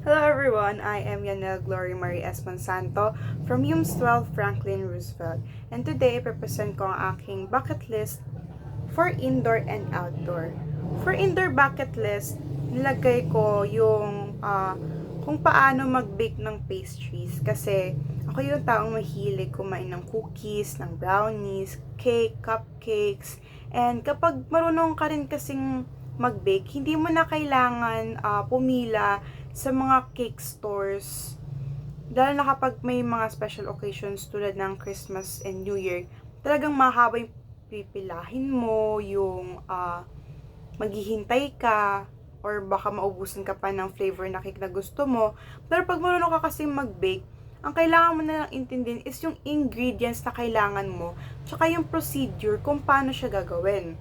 Hello everyone, I am Yanel Glory Marie Esponsanto from UMS 12 Franklin Roosevelt. And today, represent ko ang aking bucket list for indoor and outdoor. For indoor bucket list, nilagay ko yung kung paano mag-bake ng pastries. Kasi ako yung taong mahilig kumain ng cookies, ng brownies, cake, cupcakes. And kapag marunong ka rin kasing mag-bake, hindi mo na kailangan pumila sa mga cake stores. Lalo na kapag may mga special occasions tulad ng Christmas and New Year, talagang mahaba yung pipilahin mo, yung maghihintay ka, or baka maubusan ka pa ng flavor na cake na gusto mo. Pero pag marunong ka kasi mag-bake, ang kailangan mo na lang intindihin is yung ingredients na kailangan mo, tsaka yung procedure kung paano siya gagawin.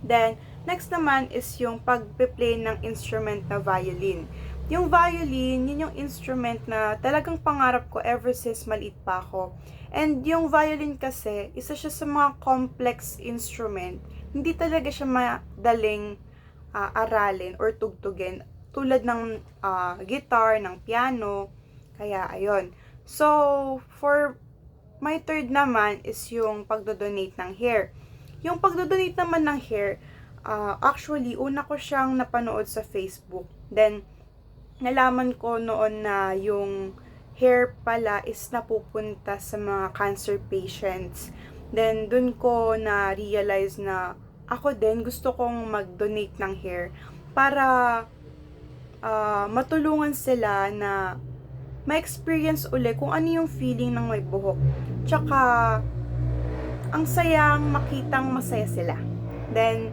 Then, next naman is yung pagpe-play ng instrument na violin. Yung violin, yun yung instrument na talagang pangarap ko ever since maliit pa ako. And yung violin kasi, isa siya sa mga complex instrument. Hindi talaga siya madaling aralin or tugtugin tulad ng guitar, ng piano. Kaya, ayun. So, for my third naman is yung pagdodonate ng hair. Yung pagdodonate naman ng hair, actually, una ko siyang napanood sa Facebook. Then, nalaman ko noon na yung hair pala is napupunta sa mga cancer patients. Then, dun ko na-realize na ako din gusto kong mag-donate ng hair para matulungan sila na ma-experience uli kung ano yung feeling ng may buhok. Tsaka, ang sayang makitang masaya sila. Then,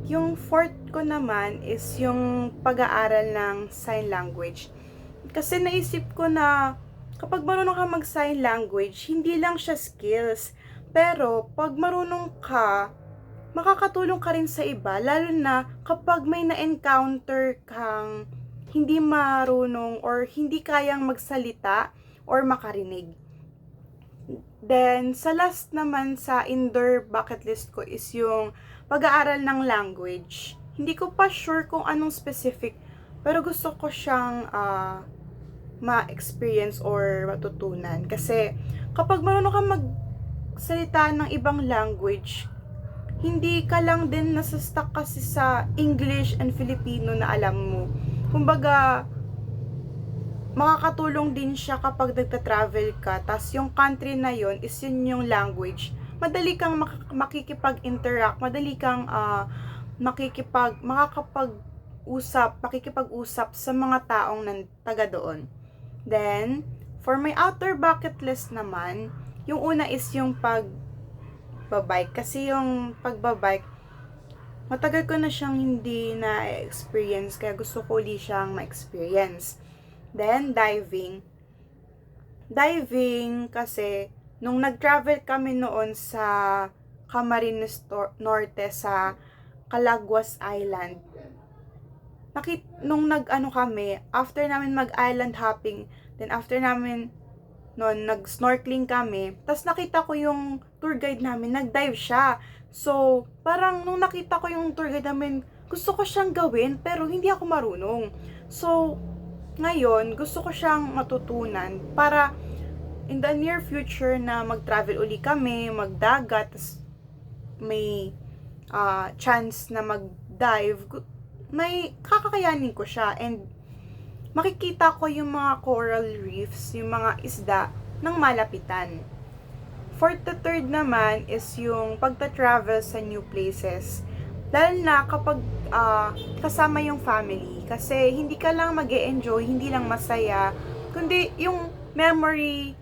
yung fourth ko naman is yung pag-aaral ng sign language. Kasi naisip ko na kapag marunong ka mag-sign language, hindi lang siya skills. Pero pag marunong ka, makakatulong ka rin sa iba, lalo na kapag may na-encounter kang hindi marunong or hindi kayang magsalita or makarinig. Then, sa last naman sa indoor bucket list ko is yung pag-aaral ng language. Hindi ko pa sure kung anong specific, pero gusto ko siyang ma-experience or matutunan. Kasi, kapag marunong ka magsalita ng ibang language, hindi ka lang din nasa-stuck kasi sa English and Filipino na alam mo. Kumbaga, makakatulong din siya kapag nagta-travel ka, tas yung country na yon is yun yung language. Madali kang makikipag-interact, madali kang makikipag-usap sa mga taong taga doon. Then, for my outer bucket list naman, yung una is yung pagbabike. Kasi yung pagbabike, matagal ko na siyang hindi na-experience, kaya gusto ko ulit siyang ma-experience. Then, diving. Diving kasi, nung nag-travel kami noon sa Camarines Norte sa Calaguas Island, nung kami, after namin mag-island hopping, then after namin noon, nag-snorkeling kami, tas nakita ko yung tour guide namin, nag-dive siya. So, parang nung nakita ko yung tour guide namin, gusto ko siyang gawin, pero hindi ako marunong. So, ngayon, gusto ko siyang matutunan para in the near future na mag-travel uli kami, magdagat, tas may chance na mag-dive, may kakakayanin ko siya and makikita ko yung mga coral reefs, yung mga isda ng malapitan. For the third naman is yung pagta-travel sa new places. Lalo na kapag kasama yung family. Kasi hindi ka lang mag-e-enjoy, hindi lang masaya, kundi yung memory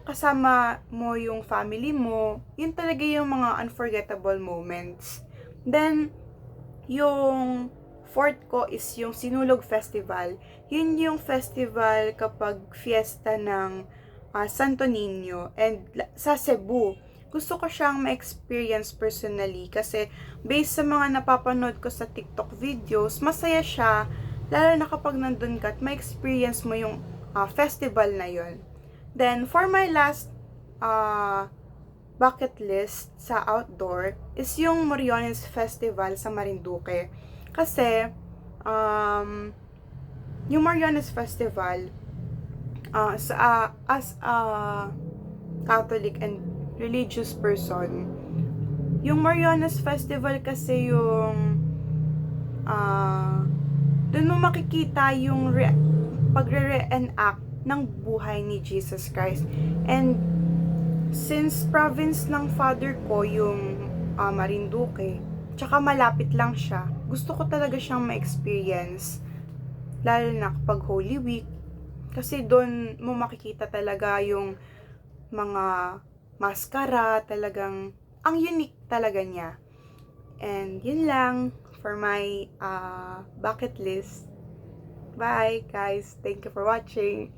kasama mo yung family mo, yun talaga yung mga unforgettable moments. Then, yung fourth ko is yung Sinulog Festival. Yun yung festival kapag fiesta ng Santo Niño and sa Cebu. Gusto ko siyang ma-experience personally kasi based sa mga napapanood ko sa TikTok videos, masaya siya lalo na kapag nandun ka at ma-experience mo yung festival na yon. Then, for my last bucket list sa outdoor is yung Moriones Festival sa Marinduque. Kasi, Yung Marianas Festival, as a Catholic and religious person, yung Marianas Festival kasi yung doon mo makikita yung pagre-reenact ng buhay ni Jesus Christ. And since province ng father ko yung Marinduque, tsaka malapit lang siya, gusto ko talaga siyang ma-experience, lalo na kapag Holy Week, kasi doon mo makikita talaga yung mga maskara, talagang ang unique talaga niya. And yun lang for my bucket list. Bye guys, thank you for watching.